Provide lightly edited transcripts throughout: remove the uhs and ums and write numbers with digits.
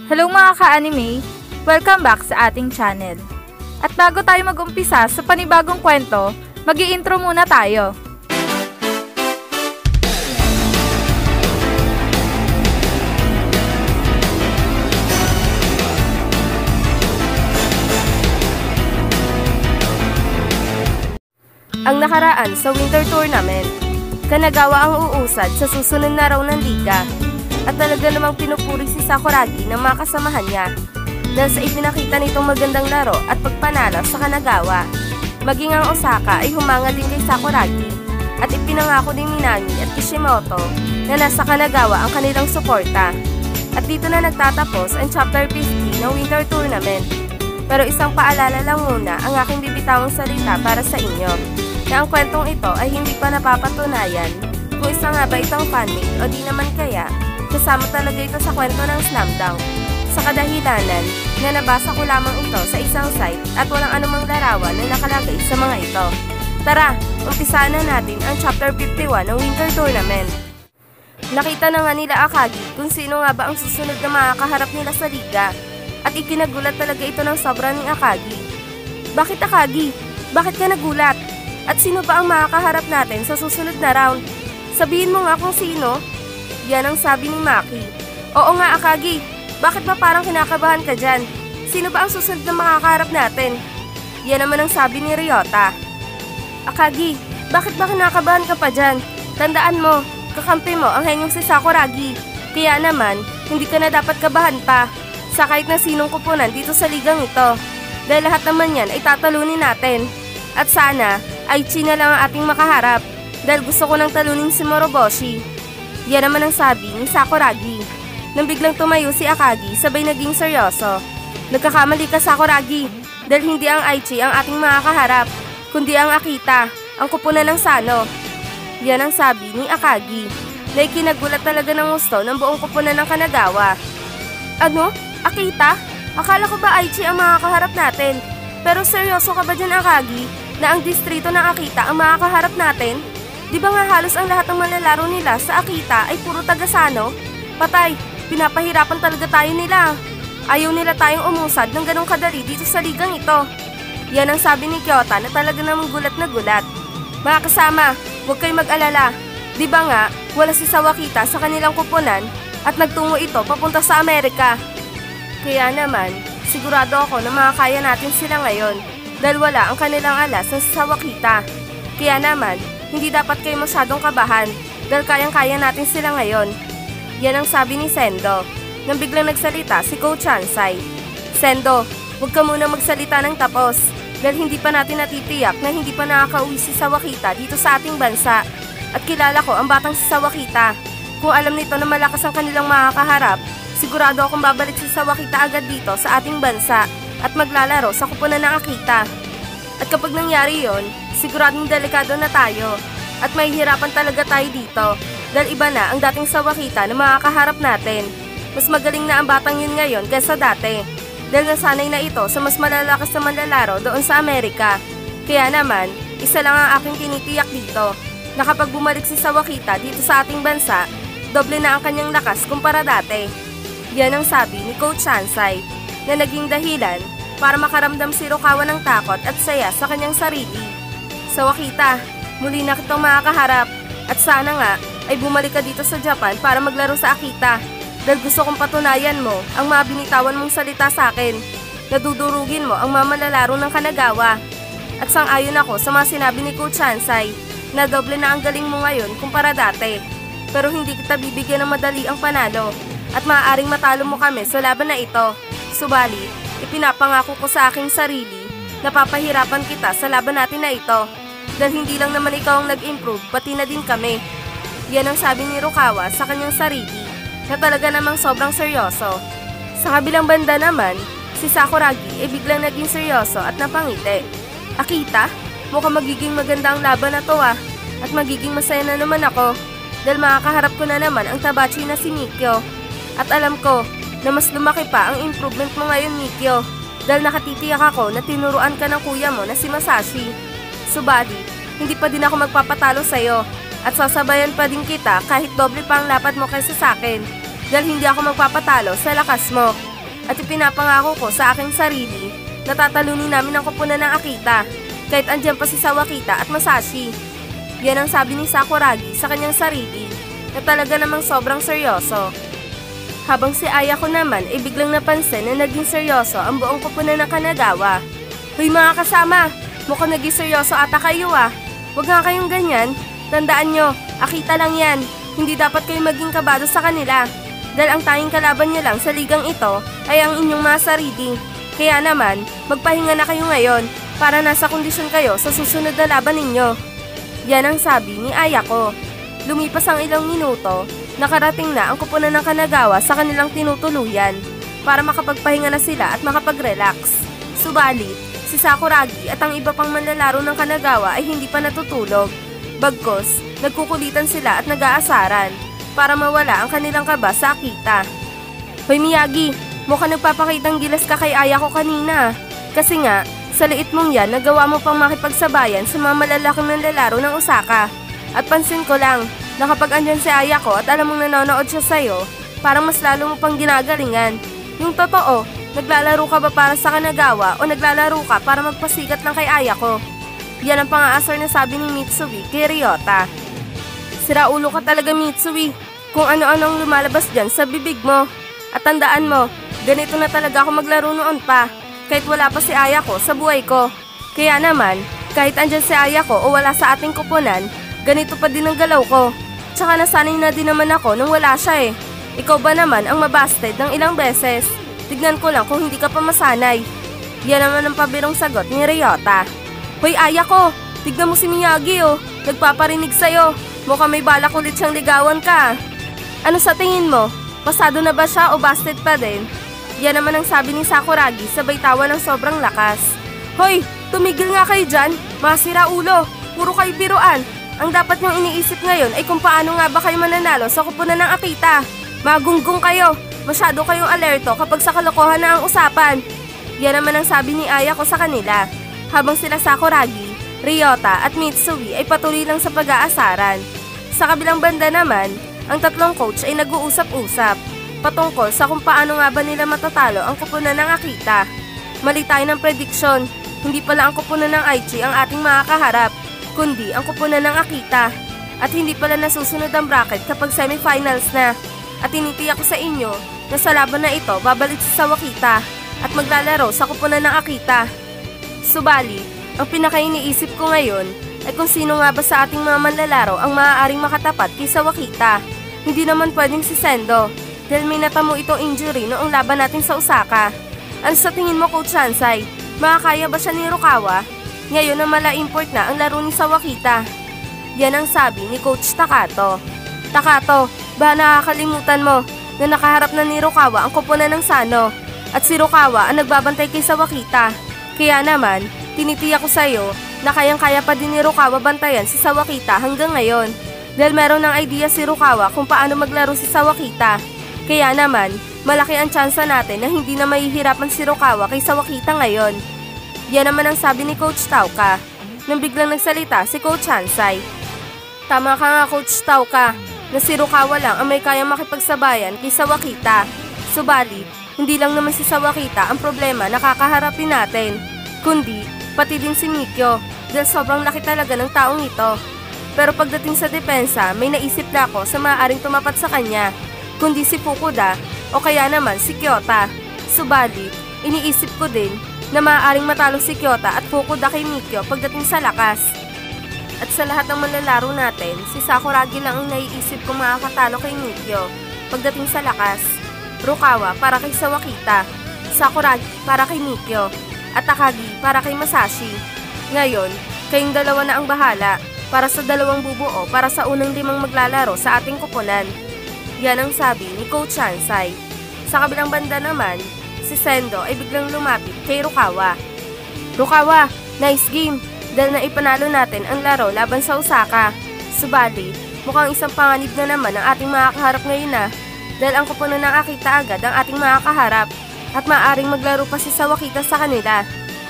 Hello mga ka-anime! Welcome back sa ating channel. At bago tayo mag-umpisa sa panibagong kwento, mag-i-intro muna tayo. Ang nakaraan sa Winter Tournament, Kanagawa ang uusad sa susunod na raw ng liga. At talaga namang pinupuri si Sakuragi ng mga kasamahan niya dahil sa ipinakita nitong magandang laro at pagpanalo sa Kanagawa. Maging ang Osaka ay humanga din kay Sakuragi at ipinangako ni Minami at Kishimoto na nasa Kanagawa ang kanilang suporta. At dito na nagtatapos ang Chapter 50 ng Winter Tournament. Pero isang paalala lang muna ang aking bibitawang salita para sa inyo na ang kwentong ito ay hindi pa napapatunayan kung isa nga ba itong fanmade o di naman kaya kasama talaga ito sa kwento ng Slam Dunk. Sa kadahilanan na nabasa ko lamang ito sa isang site at walang anumang larawan na nakalagay sa mga ito. Tara, umpisaan na natin ang Chapter 51 ng Winter Tournament. Nakita na nga nila Akagi kung sino nga ba ang susunod na makakaharap nila sa liga at ikinagulat talaga ito ng sobra ni Akagi. Bakit Akagi? Bakit ka nagulat? At sino ba ang makakaharap natin sa susunod na round? Sabihin mo nga kung sino? Yan ang sabi ni Maki. Oo nga Akagi, bakit ba parang kinakabahan ka dyan? Sino ba ang susunod na makakaharap natin? Yan naman ang sabi ni Ryota. Akagi, bakit ba kinakabahan ka pa dyan? Tandaan mo, kakampi mo ang henyong si Sakuragi. Kaya naman, hindi ka na dapat kabahan pa sa kahit na sinong kupunan dito sa ligang ito. Dahil lahat naman yan ay tatalunin natin. At sana, Aichi na lang ang ating makaharap. Dahil gusto ko nang talunin si Moroboshi. Yan naman ang sabi ni Sakuragi. Nang biglang tumayo si Akagi, sabay naging seryoso. Nagkakamali ka Sakuragi, dahil hindi ang Aichi ang ating makakaharap, kundi ang Akita, ang kupunan ng Sano. Yan ang sabi ni Akagi, na ikinagulat talaga ng gusto ng buong kupunan ng Kanagawa. Ano? Akita? Akala ko ba Aichi ang makakaharap natin? Pero seryoso ka ba dyan Akagi, na ang distrito ng Akita ang makakaharap natin? Di ba nga halos ang lahat ng malalaro nila sa Akita ay puro taga-Sano? Patay, pinapahirapan talaga tayo nila. Ayaw nila tayong umusad ng ganong kadali dito sa ligang ito. Yan ang sabi ni Kyota na talaga namang gulat na gulat. Mga kasama, huwag kayong mag-alala. Di ba nga, wala si Sawakita sa kanilang kupunan at nagtungo ito papunta sa Amerika. Kaya naman, sigurado ako na makakaya natin sila ngayon dahil wala ang kanilang alas ng Sawakita. Kaya naman, hindi dapat kayo masyadong kabahan dahil kayang-kaya natin sila ngayon. Yan ang sabi ni Sendo nang biglang nagsalita si Coach Chansai. Sendo, huwag ka muna magsalita ng tapos dahil hindi pa natin natitiyak na hindi pa nakakauwi si Sawakita dito sa ating bansa. At kilala ko ang batang si Sawakita. Kung alam nito na malakas ang kanilang makakaharap, sigurado akong babalik si Sawakita agad dito sa ating bansa at maglalaro sa kupunan ng Akita. At kapag nangyari yon, siguradong delikado na tayo at mahihirapan talaga tayo dito dahil iba na ang dating Sawakita na makakaharap natin. Mas magaling na ang batang yun ngayon kaysa dati dahil nasanay na ito sa mas malalakas na manlalaro doon sa Amerika. Kaya naman, isa lang ang aking tinitiyak dito na kapag bumalik si Sawakita dito sa ating bansa, doble na ang kanyang lakas kumpara dati. Yan ang sabi ni Coach Chansai na naging dahilan para makaramdam si Rukawa ng takot at saya sa kanyang sarili. Sawakita, muli na kitang makakaharap at sana nga ay bumalik ka dito sa Japan para maglaro sa Akita dahil gusto kong patunayan mo ang mga binitawan mong salita sa akin. Nadudurugin mo ang mga malalaro ng Kanagawa. At sang-ayon ako sa mga sinabi ni Coach Chansai na doble na ang galing mo ngayon kumpara dati. Pero hindi kita bibigyan ng madali ang panalo at maaaring matalo mo kami sa laban na ito. Subalit, ipinapangako ko sa aking sarili na papahirapan kita sa laban natin na ito. Dahil hindi lang naman ikaw ang nag-improve, pati na din kami. Yan ang sabi ni Rukawa sa kanyang sarili, na talaga namang sobrang seryoso. Sa kabilang banda naman, si Sakuragi ay biglang naging seryoso at napangiti. Akita, mukhang magiging maganda ang laban na to at magiging masaya na naman ako. Dahil makakaharap ko na naman ang tabachi na si Mikyo. At alam ko na mas lumaki pa ang improvement mo ngayon Mikyo. Dahil nakatitiyak ako na tinuruan ka ng kuya mo na si Masashi. Subalit, hindi pa din ako magpapatalo sa'yo at sasabayan pa din kita kahit doble pa ang lapad mo kaysa sa akin dahil hindi ako magpapatalo sa lakas mo. At ipinapangako ko sa aking sarili na tatalunin namin ang koponan ng Akita kahit andyan pa si Sawakita at Masashi. Yan ang sabi ni Sakuragi sa kanyang sarili na talaga namang sobrang seryoso. Habang si Ayako naman ay biglang napansin na naging seryoso ang buong koponan ng Kanagawa. Hoy mga kasama, mukhang naging seryoso ata kayo ah. Huwag nga kayong ganyan. Tandaan nyo, Akita lang yan. Hindi dapat kayo maging kabado sa kanila. Dahil ang tanging kalaban nyo lang sa ligang ito ay ang inyong mga sarili. Kaya naman, magpahinga na kayo ngayon para nasa kondisyon kayo sa susunod na laban ninyo. Yan ang sabi ni Ayako. Lumipas ang ilang minuto, nakarating na ang koponan ng Kanagawa sa kanilang tinutuluyan para makapagpahinga na sila at makapag-relax. Subalit, si Sakuragi at ang iba pang manlalaro ng Kanagawa ay hindi pa natutulog. Bagkus, nagkukulitan sila at nag-aasaran para mawala ang kanilang kaba sa Akita. Hoy Miyagi, mukhang nagpapakitang gilas ka kay Ayako kanina. Kasi nga, sa liit mong yan, nagawa mo pang makipagsabayan sa mga malalaking nanlalaro ng Osaka. At pansin ko lang, na kapag andyan si Ayako at alam mong nanonood siya sa'yo, parang mas lalo mo pang ginagalingan. Yung totoo, naglalaro ka ba para sa Kanagawa o naglalaro ka para magpasikat lang kay Ayako? Yan ang pang-aasar na sabi ni Mitsui kay Ryota. Sira ulo ka talaga Mitsui, kung ano-anong lumalabas dyan sa bibig mo. At tandaan mo, ganito na talaga ako maglaro noon pa, kahit wala pa si Ayako sa buhay ko. Kaya naman, kahit andyan si Ayako o wala sa ating koponan, ganito pa din ang galaw ko. Tsaka nasanay na din naman ako nung wala siya eh. Ikaw ba naman ang mabasted ng ilang beses? Tignan ko lang kung hindi ka pa masanay. Yan naman ang pabirong sagot ni Ryota. Hoy Ayako, tignan mo si Miyagi oh. Nagpaparinig sa'yo. Mukhang may balak ulit siyang ligawan ka. Ano sa tingin mo? Pasado na ba siya o busted pa din? Yan naman ang sabi ni Sakuragi sabay tawa ng sobrang lakas. Hoy, tumigil nga kayo dyan. Mga sira ulo. Puro kayo biruan. Ang dapat niyong iniisip ngayon ay kung paano nga ba kayo mananalo sa koponan ng Akita. Magunggong kayo. Masyado kayong alerto kapag sa kalokohan na ang usapan. Yan naman ang sabi ni Ayako sa kanila. Habang sila Sakuragi, Ryota at Mitsui ay patuloy lang sa pag-aasaran. Sa kabilang banda naman, ang tatlong coach ay nag-uusap-usap patungkol sa kung paano nga ba nila matatalo ang koponan ng Akita. Mali tayo ng prediksyon. Hindi pala ang koponan ng Aichi ang ating makakaharap, kundi ang koponan ng Akita. At hindi pala nasusunod ang bracket kapag semifinals na. At tinitiyak ko sa inyo na sa laban na ito babalik si Sawakita at maglalaro sa koponan ng Akita. Subali, ang pinaka-iniisip ko ngayon ay kung sino nga ba sa ating mga manlalaro ang maaaring makatapat kay Sawakita. Hindi naman pwedeng si Sendo dahil may natamo itong injury noong laban natin sa Osaka. Ano sa tingin mo Coach Sansai? Makakaya ba siya ni Rukawa? Ngayon na mala-import na ang laro ni Sawakita. Yan ang sabi ni Coach Takato. Takato, ba nakakalimutan mo na nakaharap na ni Rukawa ang koponan ng Sano at si Rukawa ang nagbabantay kay Sawakita. Kaya naman, tinitiyak ko sa'yo na kayang-kaya pa din ni Rukawa bantayan si Sawakita hanggang ngayon. Dahil meron ng idea si Rukawa kung paano maglaro si Sawakita. Kaya naman, malaki ang tsansa natin na hindi na mahihirapan si Rukawa kay Sawakita ngayon. Yan naman ang sabi ni Coach Tauka nang biglang nagsalita si Coach Hansai. Tama ka nga Coach Tauka na si Rukawa lang ang may kayang makipagsabayan kay Sawakita. Subalit, hindi lang naman si Sawakita ang problema na kakaharapin natin, kundi pati din si Mikyo dahil sobrang laki talaga ng taong ito. Pero pagdating sa depensa, may naisip na ako sa maaaring tumapat sa kanya, kundi si Fukuda o kaya naman si Kyota. Subalit, iniisip ko din na maaaring matalo si Kyota at Fukuda kay Mikyo pagdating sa lakas. At sa lahat ng manlalaro natin, si Sakuragi lang ang naiisip kong makakatalo kay Mikyo pagdating sa lakas. Rukawa para kay Sawakita, Sakuragi para kay Mikyo, at Takagi para kay Masashi. Ngayon, kayong dalawa na ang bahala para sa dalawang bubuo para sa unang 5 maglalaro sa ating koponan. Yan ang sabi ni Coach Hansai. Sa kabilang banda naman, si Sendo ay biglang lumapit kay Rukawa. Rukawa, nice game dahil naipanalo natin ang laro laban sa Osaka. Subali, mukhang isang panganib na naman ang ating makakaharap ngayon na dahil ang koponan ng Akita agad ang ating makakaharap at maaaring maglaro pa si Sawakita sa kanila.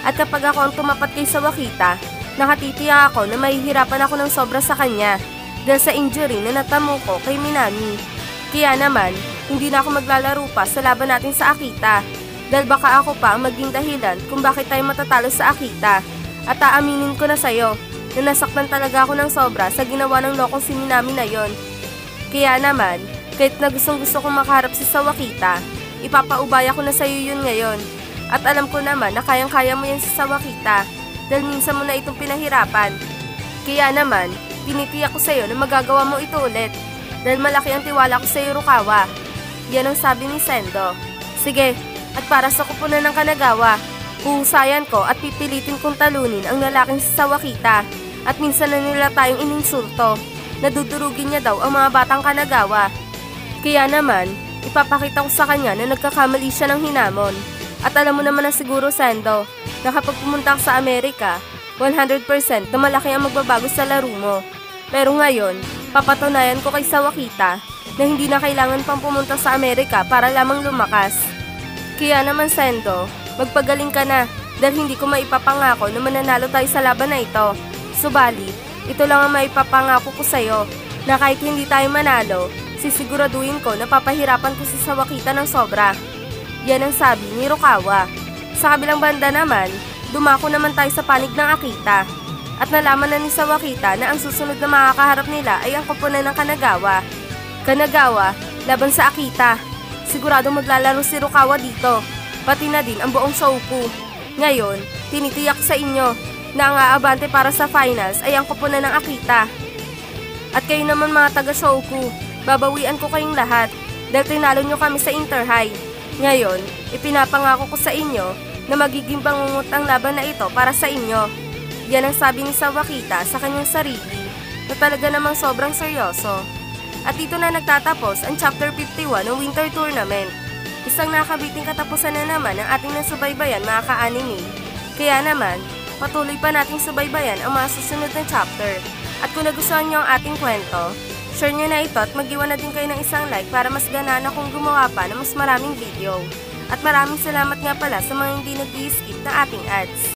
At kapag ako ang tumapat kay Sawakita, nakatitiyak ako na mahihirapan ako ng sobra sa kanya dahil sa injury na natamo ko kay Minami. Kaya naman, hindi na ako maglalaro pa sa laban natin sa Akita Dahil baka ako pa ang maging dahilan kung bakit tayo matatalo sa Akita. At aaminin ko na sa'yo na nasaktan talaga ako ng sobra sa ginawa ng lokong si Minami na yon. Kaya naman, kahit na gustong gusto kong makaharap si Sawakita, ipapaubaya ko na sa'yo yun ngayon. At alam ko naman na kayang-kaya mo yan si Sawakita dahil minsan mo na itong pinahirapan. Kaya naman, tinitiyak ko sa'yo na magagawa mo ito ulit dahil malaki ang tiwala ko sa'yo, Rukawa. Yan ang sabi ni Sendo. Sige, at para sa kupunan ng Kanagawa, huhusayan ko at pipilitin kong talunin ang lalaking si Sawakita at minsan na nila tayong ininsulto. Nadudurugin niya daw ang mga batang Kanagawa. Kaya naman, ipapakita ko sa kanya na nagkakamali siya ng hinamon. At alam mo naman na siguro, Sendo, na kapag pumunta ka sa Amerika, 100% na malaki ang magbabago sa laro mo. Pero ngayon, papatunayan ko kay Sawakita na hindi na kailangan pang pumunta sa Amerika para lamang lumakas. Kaya naman, Sendo, magpagaling ka na dahil hindi ko maipapangako na mananalo tayo sa laban na ito. Subalit, ito lang ang maipapangako ko sa'yo na kahit hindi tayo manalo, sisiguraduhin ko na papahirapan ko si Sawakita ng sobra. Yan ang sabi ni Rukawa. Sa kabilang banda naman, dumako naman tayo sa panig ng Akita. At nalaman na ni Sawakita na ang susunod na makakaharap nila ay ang koponan ng Kanagawa. Kanagawa, laban sa Akita. Sigurado maglalaro si Rukawa dito, pati na din ang buong Shouku. Ngayon, tinitiyak sa inyo na ang aabante para sa finals ay ang koponan ng Akita. At kayo naman mga taga-Shouku, babawian ko kayong lahat dahil tinalo nyo kami sa Inter-High. Ngayon, ipinapangako ko sa inyo na magiging bangungot ang laban na ito para sa inyo. Yan ang sabi ni Sawakita sa kanyang sarili na talaga namang sobrang seryoso. At dito na nagtatapos ang Chapter 51 ng Winter Tournament. Isang nakabiting katapusan na naman ang ating nasubaybayan, mga ka-anime. Kaya naman, patuloy pa nating subaybayan ang mga susunod na chapter. At kung nagustuhan nyo ang ating kwento, share nyo na ito at mag-iwan na din kayo ng isang like para mas ganaan akong gumawa pa ng mas maraming video. At maraming salamat nga pala sa mga hindi nag-i-skip na ating ads.